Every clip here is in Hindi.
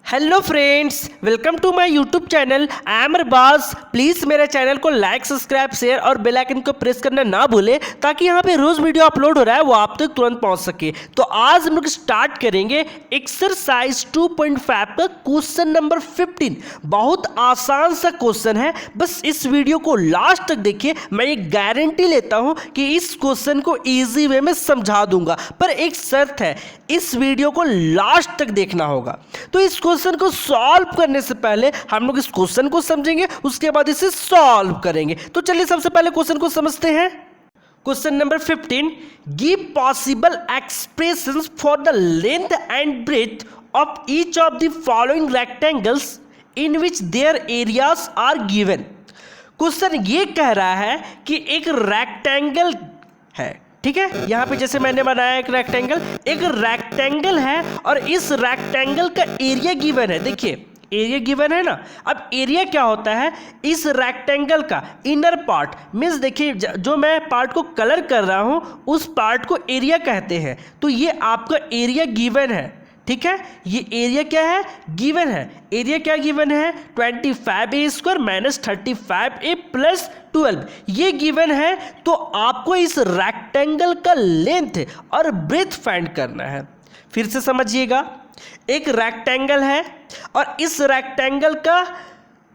Hello friends, welcome to my YouTube channel. I am Arbaaz. Please मेरे चैनल को लाइक, सब्सक्राइब, शेयर और बेल आइकन को प्रेस करना ना भूले ताकि यहाँ पे रोज़ वीडियो अपलोड हो रहा है वो आप तक तुरंत पहुँच सके। तो आज हम लोग स्टार्ट करेंगे एक्सरसाइज 2.5 का क्वेश्चन नंबर 15। बहुत आसान सा क्वेश्चन है, बस इस वीडियो को लास्ट तक देखिए। मैं ये गारंटी लेता हूँ कि इस क्वेश्चन को ईजी वे में समझा दूंगा, पर एक शर्त है, इस वीडियो को लास्ट तक देखना होगा। तो इस क्वेश्चन को सॉल्व करने से पहले हम लोग इस क्वेश्चन को समझेंगे, उसके बाद इसे सॉल्व करेंगे। तो चलिए सबसे पहले क्वेश्चन को समझते हैं। Question number 15, give possible expressions for the length and breadth of each of the following rectangles in which their areas are given. Question ये कह रहा है कि एक रेक्टेंगल है, ठीक है। यहाँ पे जैसे मैंने बनाया एक रेक्टेंगल है और इस रेक्टेंगल का एरिया गिवन है। देखिए एरिया गिवन है ना। अब एरिया क्या होता है, इस रेक्टेंगल का इनर पार्ट मीन्स, देखिए जो मैं पार्ट को कलर कर रहा हूँ उस पार्ट को एरिया कहते हैं। तो ये आपका एरिया गिवन है, ठीक है। ये एरिया क्या है, गिवन है। एरिया क्या गिवन है, 25a² माइनस 35a प्लस 12, ये गिवन है। तो आपको इस रेक्टेंगल का लेंथ और ब्रेथ फाइंड करना है। फिर से समझिएगा, एक रेक्टेंगल है और इस रेक्टेंगल का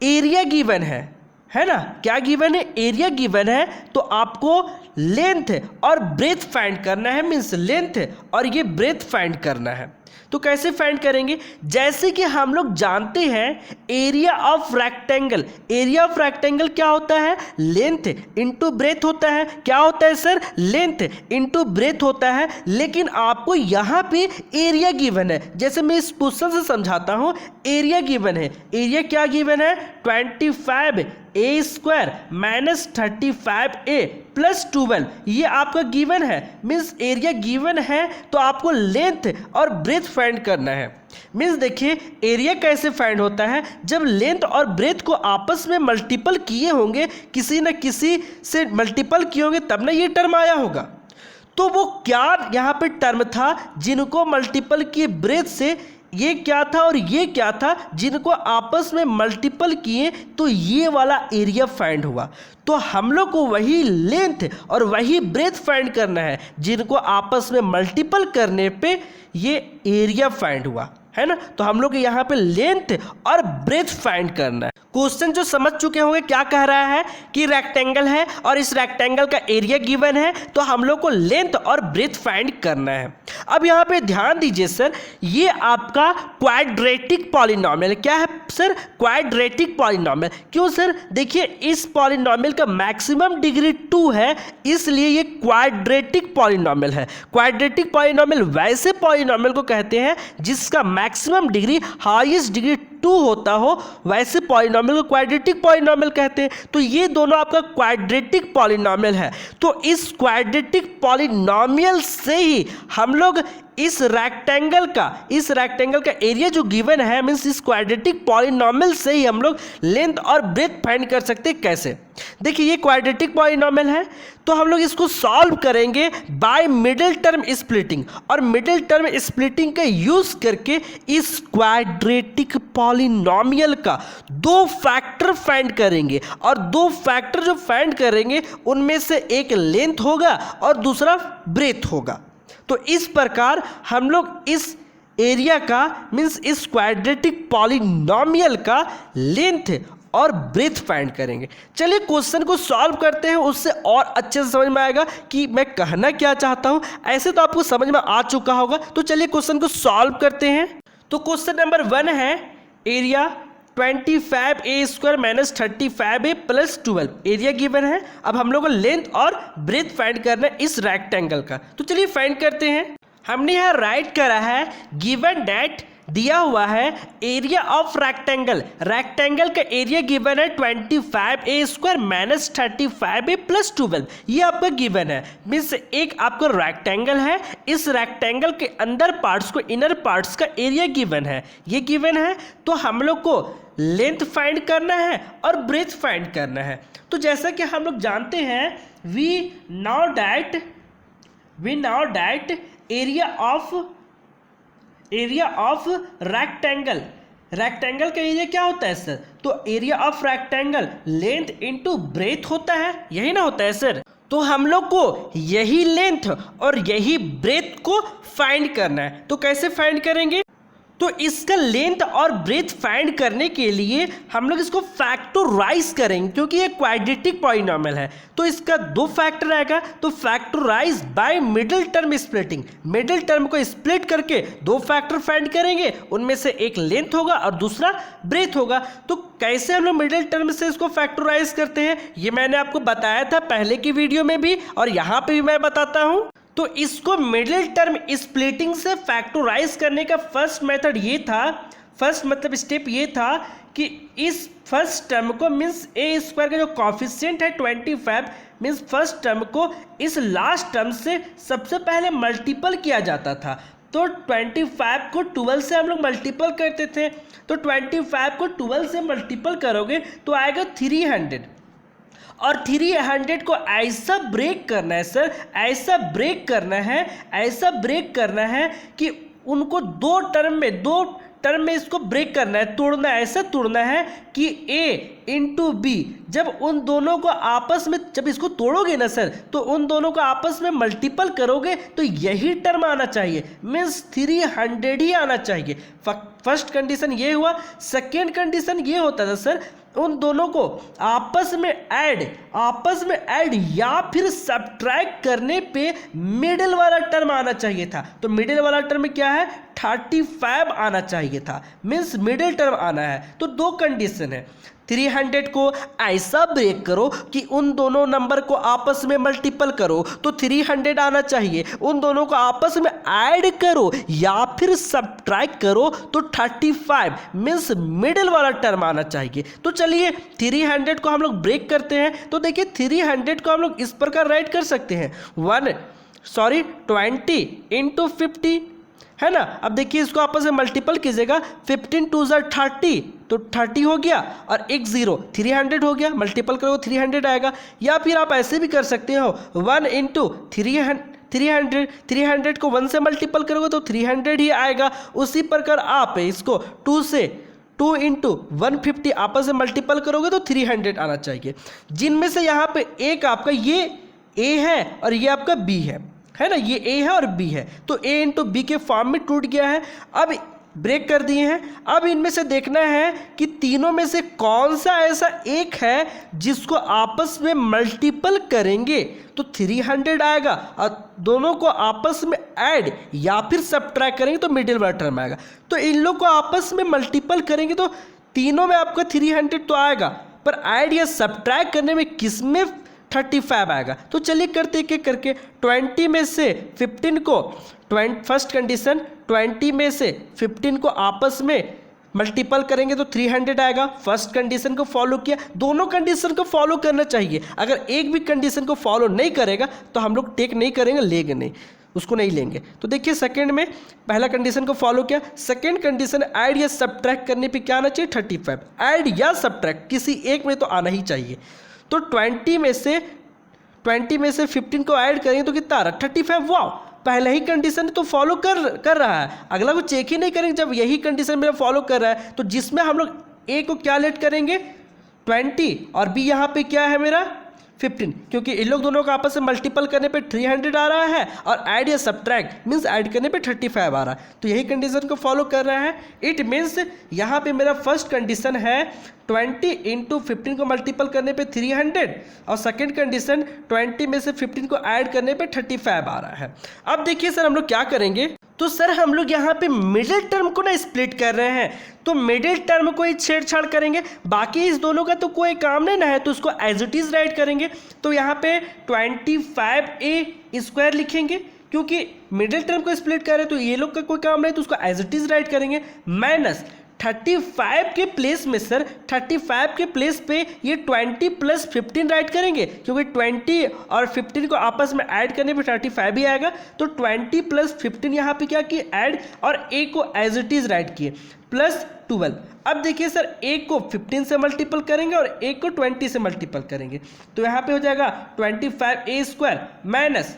एरिया गिवन है ना। क्या गिवन है, एरिया गिवन है। तो आपको लेंथ और ब्रेथ फाइंड करना है, मीन्स लेंथ और ये ब्रेथ फाइंड करना है। तो कैसे फाइंड करेंगे, जैसे कि हम लोग जानते हैं area of rectangle, area of rectangle क्या होता है, लेंथ इनटू ब्रेथ होता है। क्या होता है सर, लेंथ इनटू ब्रेथ होता है। लेकिन आपको यहाँ पे एरिया गिवन है, जैसे मैं इस क्वेश्चन से समझाता हूँ। एरिया गिवन है, एरिया क्या गिवन है, 25a² माइनस 35a प्लस 12, ये आपका गिवन है। मीन्स एरिया गिवन है तो आपको लेंथ और ब्रेथ फाइंड करना है। मीन्स देखिए एरिया कैसे फाइंड होता है, जब लेंथ और ब्रेथ को आपस में मल्टीपल किए होंगे, किसी न किसी से मल्टीपल किए होंगे, तब ना ये टर्म आया होगा। तो वो क्या यहाँ पे टर्म था, जिनको मल्टीपल किए ब्रेथ से, ये क्या था और ये क्या था, जिनको आपस में मल्टीपल किए तो ये वाला एरिया फाइंड हुआ। तो हम लोग को वही लेंथ और वही ब्रेथ फाइंड करना है, जिनको आपस में मल्टीपल करने पे ये एरिया फाइंड हुआ, है ना। तो हम लोग यहाँ पे लेंथ और ब्रेथ फाइंड करना है। क्वेश्चन जो समझ चुके होंगे, क्या कह रहा है कि रेक्टेंगल है और इस रेक्टेंगल का एरिया गिवन है, तो हम लोग को लेंथ और ब्रेथ फाइंड करना है। अब यहाँ पे ध्यान दीजिए सर, ये आपका क्वाड्रेटिक पॉलिनोमियल क्या है सर, क्वाड्रेटिक पॉलिनोमियल। क्यों सर, देखिए इस पॉलिनोमियल का मैक्सिमम डिग्री 2 है, इसलिए ये क्वाड्रेटिक पॉलिनोमियल है। क्वाड्रेटिक पॉलिनोमियल वैसे पॉलिनोमियल को कहते हैं जिसका मैक्सिमम डिग्री हाईएस्ट डिग्री 2 होता हो, वैसे पॉलिनोमियल को क्वाड्रेटिक पॉलिनोमियल कहते हैं। तो ये दोनों आपका क्वाड्रेटिक पॉलिनोमियल है। तो इस क्वाड्रेटिक पॉलिनोमियल से ही हम लोग इस रेक्टेंगल का एरिया जो गिवन है, मीन्स इस क्वाड्रेटिक पॉलिनोमियल से ही हम लोग लेंथ और ब्रेथ फाइंड कर सकते हैं। कैसे, देखिए ये क्वाड्रेटिक पॉलिनोमियल है, तो हम लोग इसको सॉल्व करेंगे बाय मिडिल टर्म स्प्लिटिंग। और मिडिल टर्म स्प्लिटिंग का यूज करके इस क्वाड्रेटिक पॉलिनोमियल का 2 फैक्टर फाइंड करेंगे। और 2 फैक्टर जो फाइंड करेंगे उनमें से एक लेंथ होगा और दूसरा ब्रेथ होगा। तो इस प्रकार हम लोग इस एरिया का, मीन्स इस क्वाड्रेटिक पॉलिनोमियल का लेंथ और ब्रेथ फाइंड करेंगे। चलिए क्वेश्चन को सॉल्व करते हैं, उससे और अच्छे से समझ में आएगा कि मैं कहना क्या चाहता हूं। ऐसे तो आपको समझ में आ चुका होगा। तो चलिए क्वेश्चन को सॉल्व करते हैं। तो क्वेश्चन नंबर 1 है, area 25a² minus 35a plus 12, area given है। अब हम लोग को लेंथ और ब्रेथ फाइंड करना है इस रेक्टेंगल का। तो चलिए फाइंड करते हैं। हमने यहाँ राइट करा है, गिवन डेट दिया हुआ है एरिया ऑफ रेक्टेंगल, रेक्टेंगल का एरिया गिवन है 25a² माइनस 35a प्लस 12, ये आपका गिवन है। मीन्स एक आपका रेक्टेंगल है, इस रेक्टेंगल के अंदर पार्ट्स को, इनर पार्ट्स का एरिया गिवन है, ये गिवन है। तो हम लोग को लेंथ फाइंड करना है और ब्रेथ फाइंड करना है। तो जैसा कि हम लोग जानते हैं, we now that area of rectangle rectangle का एरिया क्या होता है सर? तो area of rectangle length into breadth होता है, यही ना होता है सर? तो हम लोग को यही लेंथ और यही ब्रेथ को फाइंड करना है। तो कैसे फाइंड करेंगे? तो इसका लेंथ और ब्रेथ फाइंड करने के लिए हम लोग इसको फैक्टराइज करेंगे, क्योंकि ये क्वाड्रेटिक पॉलिनॉमियल है। तो इसका दो फैक्टर आएगा, तो factorise by middle term splitting, middle term को स्प्लिट करके दो फैक्टर फाइंड करेंगे, उनमें से एक लेंथ होगा और दूसरा ब्रेथ होगा। तो कैसे हम लोग मिडिल टर्म से इसको फैक्टराइज करते हैं, ये मैंने आपको बताया था पहले की वीडियो में भी, और यहाँ पे भी मैं बताता हूँ। तो इसको मिडिल टर्म स्प्लिटिंग से फैक्टराइज करने का फर्स्ट मेथड ये था, फर्स्ट मतलब स्टेप ये था कि इस फर्स्ट टर्म को मीन्स ए स्क्वायर का जो कॉफिशिएंट है 25 मीन्स फर्स्ट टर्म को इस लास्ट टर्म से सबसे पहले मल्टीपल किया जाता था। तो 25 को 12 से हम लोग मल्टीपल करते थे। तो 25 को 12 से मल्टीपल करोगे तो आएगा 300, और 300 को ऐसा ब्रेक करना है सर, ऐसा ब्रेक करना है कि उनको दो टर्म में इसको ब्रेक करना है, तोड़ना है, ऐसा तोड़ना है कि A इंटू बी, जब उन दोनों को आपस में, जब इसको तोड़ोगे ना सर, तो उन दोनों को आपस में मल्टीपल करोगे तो यही टर्म आना चाहिए, मीन्स 300 ही आना चाहिए। फर्स्ट कंडीशन ये हुआ। सेकेंड कंडीशन ये होता था सर, उन दोनों को आपस में ऐड या फिर सब्ट्रैक्ट करने पे मिडिल वाला टर्म आना चाहिए था। तो मिडिल वाला टर्म क्या है? 35 आना चाहिए था, मीन्स मिडिल टर्म आना है। तो दो कंडीशन है, 300 को ऐसा ब्रेक करो कि उन दोनों नंबर को आपस में मल्टीपल करो तो 300 आना चाहिए, उन दोनों को आपस में ऐड करो या फिर सब्ट्रैक्ट करो तो 35 मीन्स मिडिल वाला टर्म आना चाहिए। तो चलिए 300 को हम लोग ब्रेक करते हैं। तो देखिए 300 को हम लोग इस प्रकार राइट कर सकते हैं, 20 इंटू 50 है ना। अब देखिए इसको आपस में मल्टीपल कीजिएगा, 15 2 30, तो 30 हो गया और एक 0, 300 हो गया, मल्टीपल करो 300 आएगा। या फिर आप ऐसे भी कर सकते हो, 1 इंटू 300 को 1 से मल्टीपल करोगे तो 300 ही आएगा। उसी प्रकार आप इसको 2 इंटू 150 आपस में मल्टीपल करोगे तो 300 आना चाहिए। जिनमें से यहाँ पे एक आपका ये A है और ये आपका B है ना, ये A है और B है, तो A इंटू B के फॉर्म में टूट गया है। अब ब्रेक कर दिए हैं। अब इनमें से देखना है कि तीनों में से कौन सा ऐसा एक है जिसको आपस में मल्टीपल करेंगे तो 300 आएगा, और दोनों को आपस में ऐड या फिर सब्ट्रैक्ट करेंगे तो मिडिल वाला टर्म आएगा। तो इन लोग को आपस में मल्टीपल करेंगे तो तीनों में आपका 300 तो आएगा, पर ऐड या सब्ट्रैक्ट करने में किस में 35 आएगा। तो चलिए करते एक एक करके। 20 में से 15 को, फर्स्ट कंडीशन 20 में से 15 को आपस में मल्टीपल करेंगे तो 300 आएगा। फर्स्ट कंडीशन को फॉलो किया, दोनों कंडीशन को फॉलो करना चाहिए। अगर एक भी कंडीशन को फॉलो नहीं करेगा तो हम लोग टेक नहीं करेंगे, लेंगे नहीं, उसको नहीं लेंगे। तो देखिए सेकंड में पहला कंडीशन को फॉलो किया, सेकंड कंडीशन ऐड या सब्ट्रैक्ट करने पे क्या आना चाहिए? 35। ऐड या सब्ट्रैक्ट किसी एक में तो आना ही चाहिए। तो 20 में से 15 को ऐड करेंगे तो कितना आ रहा है? 35। वाह, पहले ही कंडीशन तो फॉलो कर रहा है, अगला को चेक ही नहीं करेंगे। जब यही कंडीशन मेरा फॉलो कर रहा है तो जिसमें हम लोग ए को क्या लेट करेंगे? 20, और बी यहाँ पे क्या है मेरा? 15, क्योंकि इन लोग दोनों को आपस में मल्टीपल करने पे 300 आ रहा है और ऐड या सब्ट्रैक्ट मीन्स ऐड करने पे 35 आ रहा है। तो यही कंडीशन को फॉलो कर रहा है। इट मीन्स यहाँ पे मेरा फर्स्ट कंडीशन है 20 इंटू 15 को मल्टीपल करने पे 300, और सेकेंड कंडीशन 20 में से 15 को ऐड करने पे 35 आ रहा है। अब देखिए सर हम लोग क्या करेंगे, तो सर हम लोग यहाँ पे मिडिल टर्म को ना स्प्लिट कर रहे हैं, तो मिडिल टर्म को ही छेड़छाड़ करेंगे, बाकी इस दोनों का तो कोई काम नहीं ना है, तो उसको एज इट इज राइट करेंगे। तो यहाँ पे 25a² लिखेंगे, क्योंकि मिडिल टर्म को स्प्लिट कर रहे हैं तो ये लोग का कोई काम नहीं, तो उसको एज इट इज राइट करेंगे। माइनस 35 के प्लेस में सर 35 के प्लेस पे ये 20 प्लस 15 राइट करेंगे, क्योंकि 20 और 15 को आपस में ऐड करने पे 35 ही आएगा। तो 20 प्लस 15 यहाँ पे क्या किए? ऐड, और ए को एज इट इज राइट किए, प्लस 12। अब देखिए सर ए को 15 से मल्टीपल करेंगे और ए को 20 से मल्टीपल करेंगे, तो यहाँ पे हो जाएगा 25a² minus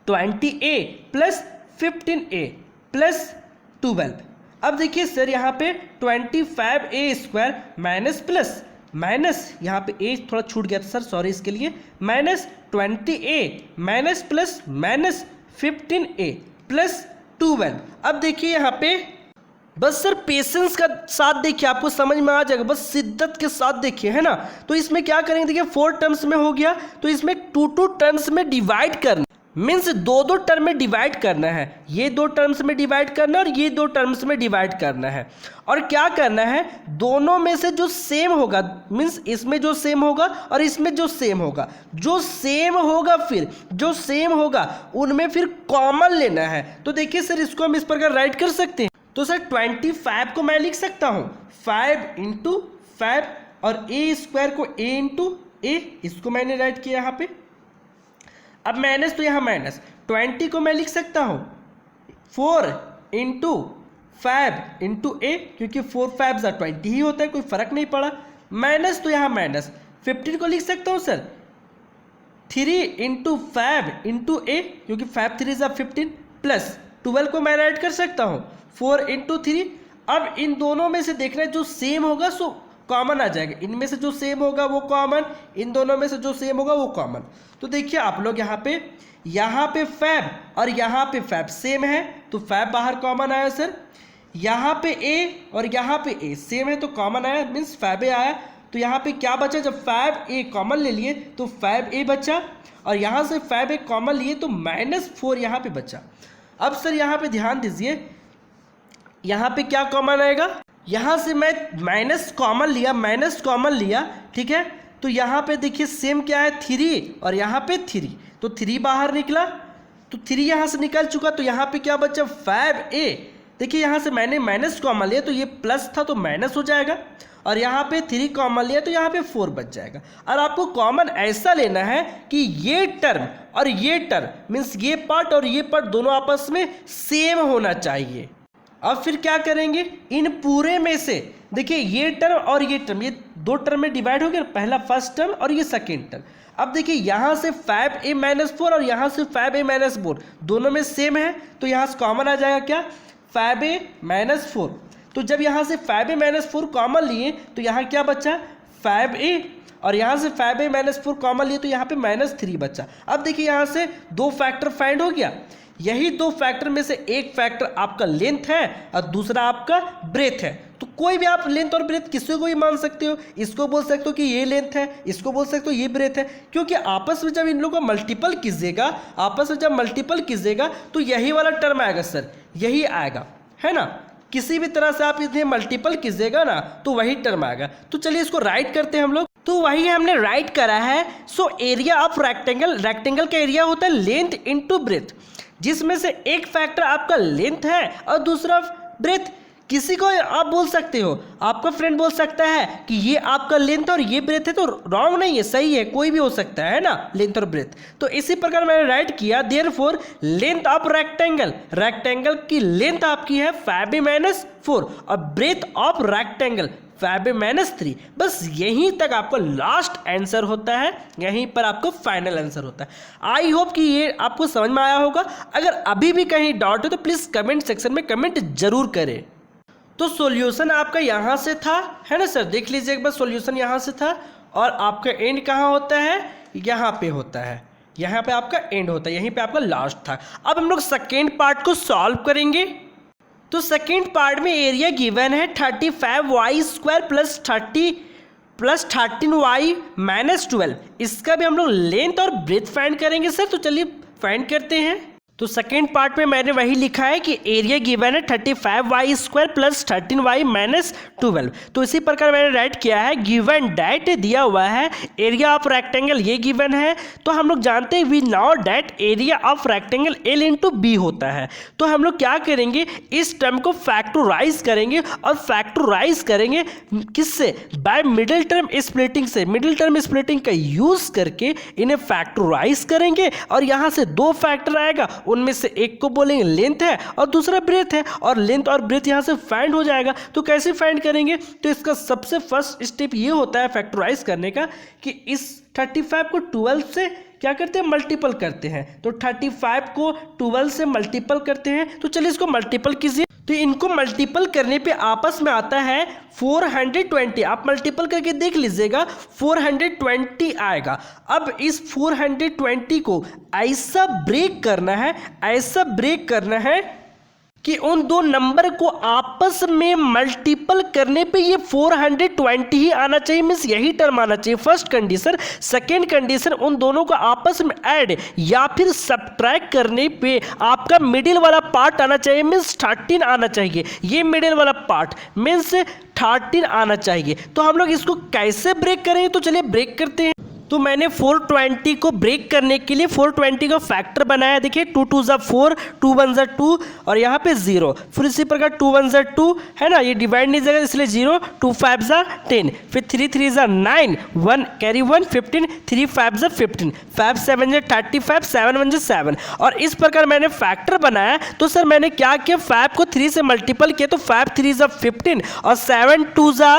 20a plus 15a plus 12। अब देखिए सर यहाँ पे 25a² माइनस प्लस माइनस यहाँ पे ए थोड़ा छूट गया था सर, सॉरी इसके लिए, minus 20a minus plus minus 15a plus 12। अब देखिए यहाँ पे बस सर पेशेंस का साथ देखिए, आपको समझ में आ जाएगा, बस शिद्दत के साथ देखिए, है ना। तो इसमें क्या करेंगे, देखिए 4 टर्म्स में हो गया, तो इसमें 2 टर्म्स में डिवाइड करना, मीन्स 2 टर्म में डिवाइड करना है, ये 2 टर्म्स में डिवाइड करना है और ये 2 टर्म्स में डिवाइड करना है। और क्या करना है, दोनों में से जो सेम होगा, मीन्स इसमें जो सेम होगा और इसमें जो सेम होगा, जो सेम होगा फिर जो सेम होगा उनमें फिर कॉमन लेना है। तो देखिए सर इसको हम इस प्रकार राइट कर सकते हैं। तो सर 25 को मैं लिख सकता हूँ 5 × 5 और a² को a × a, इसको मैंने राइट किया यहाँ पे। अब माइनस तो यहाँ माइनस 20 को मैं लिख सकता हूँ 4 × 5 × a, क्योंकि 4 5 20 ही होता है, कोई फर्क नहीं पड़ा। माइनस तो यहाँ माइनस 15 को लिख सकता हूँ सर 3 × 5 × a, क्योंकि 5 3 15 प्लस 12 को मैं राइट कर सकता हूँ 4 × 3। अब इन दोनों में से देखना है जो सेम होगा सो कॉमन आ जाएगा, इनमें से जो सेम होगा वो कॉमन, इन दोनों में से जो सेम होगा वो कॉमन। तो देखिए आप लोग यहाँ पे 5 और यहाँ पे 5 सेम है तो 5 बाहर कॉमन आया सर। यहाँ पे a और यहाँ पे a सेम है तो कॉमन आया, मीन्स 5a आया। तो यहाँ पे क्या बचा, जब 5a कॉमन ले लिए तो 5a बचा और यहाँ से 5a कॉमन लिए तो -4 यहाँ पे बचा। अब सर यहाँ पे ध्यान दीजिए, यहाँ पे क्या कॉमन आएगा, यहाँ से मैं माइनस कॉमन लिया, ठीक है। तो यहाँ पे देखिए सेम क्या है 3 और यहाँ पे 3, तो 3 बाहर निकला, तो 3 यहाँ से निकल चुका, तो यहाँ पे क्या बचा 5a। देखिए यहाँ से मैंने माइनस कॉमन लिया तो ये प्लस था तो माइनस हो जाएगा, और यहाँ पे 3 कॉमन लिया तो यहाँ पे 4 बच जाएगा। और आपको कॉमन ऐसा लेना है कि ये टर्म और ये टर्म, मीन्स ये पार्ट और ये पार्ट दोनों आपस में सेम होना चाहिए। अब फिर क्या करेंगे, इन पूरे में से देखिए ये टर्म और ये टर्म, ये 2 टर्म में डिवाइड हो गया, पहला फर्स्ट टर्म और ये सेकेंड टर्म। अब देखिए यहाँ से 5a - 4 और यहाँ से 5a - 4 दोनों में सेम है तो यहाँ से कॉमन आ जाएगा क्या 5a - 4। तो जब यहाँ से 5a - 4 कॉमन लिए तो यहाँ क्या बचा 5a, और यहाँ से 5a - 4 कॉमन लिए तो यहाँ पे -3 बचा। अब देखिए यहाँ से 2 फैक्टर फाइंड हो गया, यही 2 फैक्टर में से एक फैक्टर आपका लेंथ है और दूसरा आपका ब्रेथ है। तो कोई भी आप लेंथ और ब्रेथ किसी को भी मान सकते हो, इसको बोल सकते हो कि ये लेंथ है, इसको बोल सकते हो ये ब्रेथ है, क्योंकि आपस में जब इन लोगों को मल्टीपल कीजिएगा तो यही वाला टर्म आएगा सर, यही आएगा, है ना। किसी भी तरह से आप इन्हें मल्टीपल कीजिएगा ना तो वही टर्म आएगा। तो चलिए इसको राइट करते हैं हम लोग। तो वही हमने राइट करा है। सो एरिया ऑफ रेक्टेंगल का एरिया होता है लेंथ इनटू ब्रेथ, जिसमें से एक फैक्टर आपका लेंथ है और दूसरा ब्रेथ। किसी को आप बोल सकते हो, आपका फ्रेंड बोल सकता है कि ये आपका लेंथ और ये ब्रेथ है, तो रॉन्ग नहीं है, सही है, कोई भी हो सकता है ना, लेंथ और ब्रेथ। तो इसी प्रकार मैंने राइट किया, देयरफॉर लेंथ ऑफ रेक्टेंगल की लेंथ आपकी है 5a - 4 और ब्रेथ ऑफ रेक्टेंगल 5a - 3। बस यहीं तक आपका लास्ट आंसर होता है, यहीं पर आपको फाइनल आंसर होता है। आई होप कि ये आपको समझ में आया होगा। अगर अभी भी कहीं डाउट है तो प्लीज़ कमेंट सेक्शन में कमेंट जरूर करें। तो सॉल्यूशन आपका यहाँ से था, है ना सर, देख लीजिए एक बार, सॉल्यूशन यहाँ से था और आपका एंड कहाँ होता है, यहाँ पे होता है, यहाँ पे आपका एंड होता है, यहीं पे आपका लास्ट था। अब हम लोग सेकेंड पार्ट को सॉल्व करेंगे। तो सेकेंड पार्ट में एरिया गिवन है 35y² प्लस 13y - 12। इसका भी हम लोग लेंथ और ब्रेथ फाइंड करेंगे सर, तो चलिए फाइंड करते हैं। तो सेकेंड पार्ट में मैंने वही लिखा है कि एरिया गिवन है 35y² प्लस 13y - 12। तो इसी प्रकार मैंने राइट किया है, गिवन डैट दिया हुआ है, एरिया ऑफ रेक्टेंगल ये गिवन है। तो हम लोग जानते हैं we know that area of rectangle L × B होता है। तो हम लोग क्या करेंगे, इस टर्म को फैक्टराइज करेंगे, और फैक्टराइज करेंगे किससे, बाय मिडिल टर्म स्प्लिटिंग से। मिडिल टर्म स्प्लिटिंग का यूज करके इन्हें फैक्टराइज करेंगे, और यहाँ से 2 फैक्टर आएगा, उनमें से एक को बोलेंगे लेंथ है और दूसरा ब्रेथ है, और लेंथ और ब्रेथ यहाँ से फाइंड हो जाएगा। तो कैसे फाइंड करेंगे, तो इसका सबसे फर्स्ट स्टेप ये होता है फैक्टराइज करने का कि इस 35 को 12 से क्या करते हैं, मल्टीपल करते हैं। तो 35 को 12 से मल्टीपल करते हैं। तो चलिए इसको मल्टीपल कीजिए। तो इनको मल्टीपल करने पे आपस में आता है 420। आप मल्टीपल करके देख लीजिएगा 420 आएगा। अब इस 420 को ऐसा ब्रेक करना है कि उन दो नंबर को आपस में मल्टीपल करने पे ये 420 ही आना चाहिए, मीन्स यही टर्म आना चाहिए, फर्स्ट कंडीशन। सेकेंड कंडीशन, उन दोनों को आपस में ऐड या फिर सब्ट्रैक्ट करने पे आपका मिडिल वाला पार्ट आना चाहिए, मीन्स 13 आना चाहिए। ये मिडिल वाला पार्ट मीन्स 13 आना चाहिए। तो हम लोग इसको कैसे ब्रेक करेंगे, तो चलिए ब्रेक करते हैं। तो मैंने 420 को ब्रेक करने के लिए 420 का फैक्टर बनाया। देखिए 2 2 ज़ा 4, 2 1 ज़ा 2 और यहाँ पे 0। फिर इसी प्रकार 2 1 ज़ा 2 है ना, ये डिवाइड नहीं जाएगा इसलिए 0, 2 5 ज़ा 10, फिर 3 3 ज़ा 9, 1 कैरी 1 15, 3 5 ज़ा 15, 5 7 ज़ा 35, 7 1 ज़ा 7। और इस प्रकार मैंने फैक्टर बनाया। तो सर मैंने क्या किया, 5 को 3 से मल्टीपल किया तो 5 3 ज़ा 15 और 7 2 ज़ा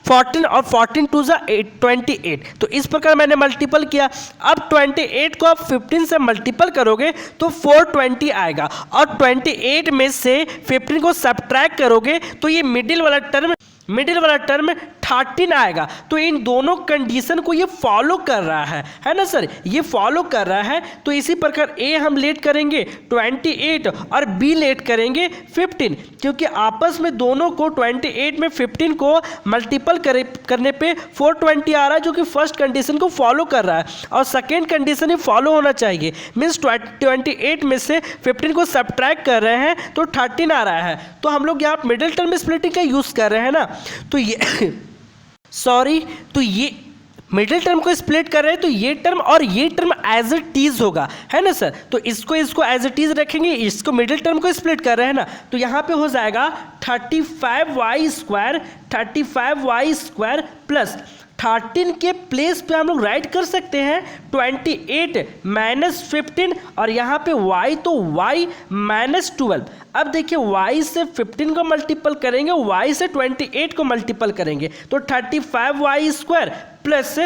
14 और 14 2 ज़ा 28। तो इस प्रकार मैंने मल्टीपल किया। अब 28 को आप 15 से मल्टीपल करोगे तो 420 आएगा और 28 में से 15 को सब्ट्रैक्ट करोगे तो ये मिडिल वाला टर्म 13 आएगा। तो इन दोनों कंडीशन को ये फॉलो कर रहा है ना सर, ये फॉलो कर रहा है। तो इसी प्रकार ए हम लेट करेंगे 28 और बी लेट करेंगे 15, क्योंकि आपस में दोनों को 28 में 15 को मल्टीपल करने पे 420 आ रहा है, जो कि फर्स्ट कंडीशन को फॉलो कर रहा है और सेकेंड कंडीशन ही फॉलो होना चाहिए। मीन्स 28 में से 15 को सब्ट्रैक्ट कर रहे हैं तो 13 आ रहा है। तो हम लोग यहाँ मिडिल टर्म स्प्लिटिंग का यूज़ कर रहे हैं ना, तो ये तो ये मिडिल टर्म को स्प्लिट कर रहे हैं, तो ये टर्म और ये टर्म एज इट इज होगा, है ना सर। तो इसको एज इट इज रखेंगे, इसको मिडिल टर्म को स्प्लिट कर रहे हैं ना, तो यहाँ पे हो जाएगा 35y स्क्वायर प्लस 13 के प्लेस पे हम लोग राइट कर सकते हैं 28 माइनस 15 और यहाँ पे y तो y माइनस 12। अब देखिए y से 15 को मल्टीपल करेंगे, y से 28 को मल्टीपल करेंगे तो 35y square plus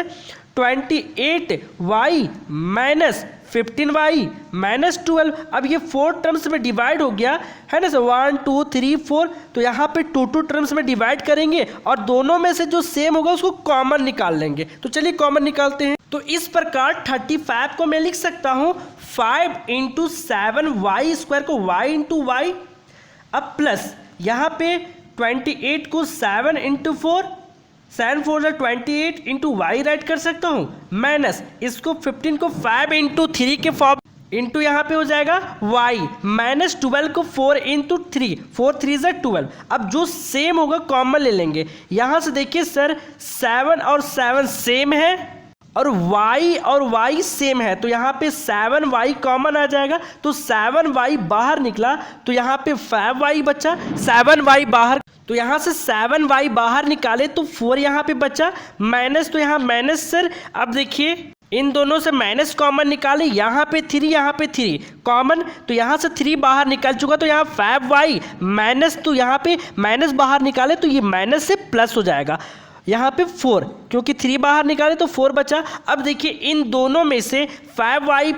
28y minus 15y minus 12। अब ये 4 टर्म्स में डिवाइड हो गया है ना सर, 1 2 3 4। तो यहाँ पे 2 टर्म्स में डिवाइड करेंगे और दोनों में से जो सेम होगा उसको कॉमन निकाल लेंगे। तो चलिए कॉमन निकालते हैं। तो इस प्रकार 35 को मैं लिख सकता हूँ 5 × 7y स्क्वायर को y × y, अब प्लस यहाँ पे 28 को 7 × 4, 7 4 = 28 इंटू वाई राइट कर सकता हूँ, माइनस इसको 15 को 5 × 3 के फॉर्म इंटू यहाँ पे हो जाएगा y माइनस 12 को 4 × 3, 4 3 = 12। अब जो सेम होगा कॉमन ले लेंगे। यहाँ से देखिए सर 7 और 7 सेम है और y सेम है, तो यहाँ पे 7y कॉमन आ जाएगा। तो 7y बाहर निकला तो यहाँ पे 5y बचा, 7y बाहर, तो यहाँ से 7y बाहर निकाले तो 4 यहाँ पे बचा, माइनस, तो यहाँ माइनस सर। अब देखिए इन दोनों से माइनस कॉमन निकाले, यहाँ पे 3 यहाँ पे 3 कॉमन, तो यहाँ से 3 बाहर निकल चुका, तो यहाँ 5y माइनस, तो यहाँ पे माइनस बाहर निकाले तो ये माइनस से प्लस हो जाएगा। यहाँ पे 4, क्योंकि 3 बाहर निकाले तो 4 बचा। अब देखिए इन दोनों में से 5y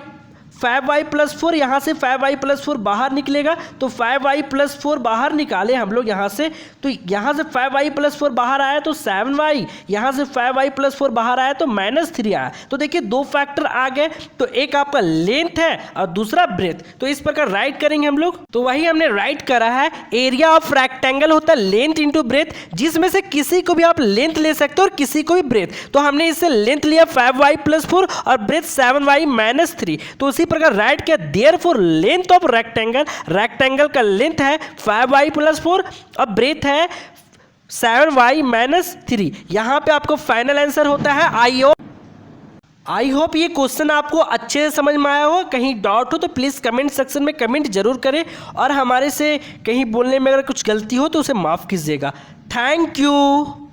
+ 4, यहाँ से 5y + 4 बाहर निकलेगा, तो 5y + 4 बाहर निकाले हम लोग यहाँ से, तो यहाँ से 5y + 4 बाहर आया तो 7y, यहाँ से 5y + 4 बाहर आया तो -3 आया। तो देखिए 2 फैक्टर आ गए, तो एक आपका लेंथ है और दूसरा ब्रेथ। तो इस प्रकार राइट करेंगे हम लोग, तो वही हमने राइट करा है। एरिया ऑफ रेक्टेंगल होता है लेंथ इंटू ब्रेथ, जिसमें से किसी को भी आप लेंथ ले सकते हो और किसी को भी ब्रेथ। तो हमने इससे लेंथ लिया 5y + 4 और ब्रेथ 7y - 3। तो उसी प्रकार राइट किया, देयरफॉर लेंथ ऑफ रेक्टेंगल का लेंथ है 5y + 4 और ब्रेथ है 7y - 3। यहां पे आपको फाइनल आंसर होता है। आई होप ये क्वेश्चन आपको अच्छे से समझ में आया हो। कहीं डाउट हो तो प्लीज़ कमेंट सेक्शन में कमेंट जरूर करें और हमारे से कहीं बोलने में अगर कुछ गलती हो तो उसे माफ़ कीजिएगा। Thank you.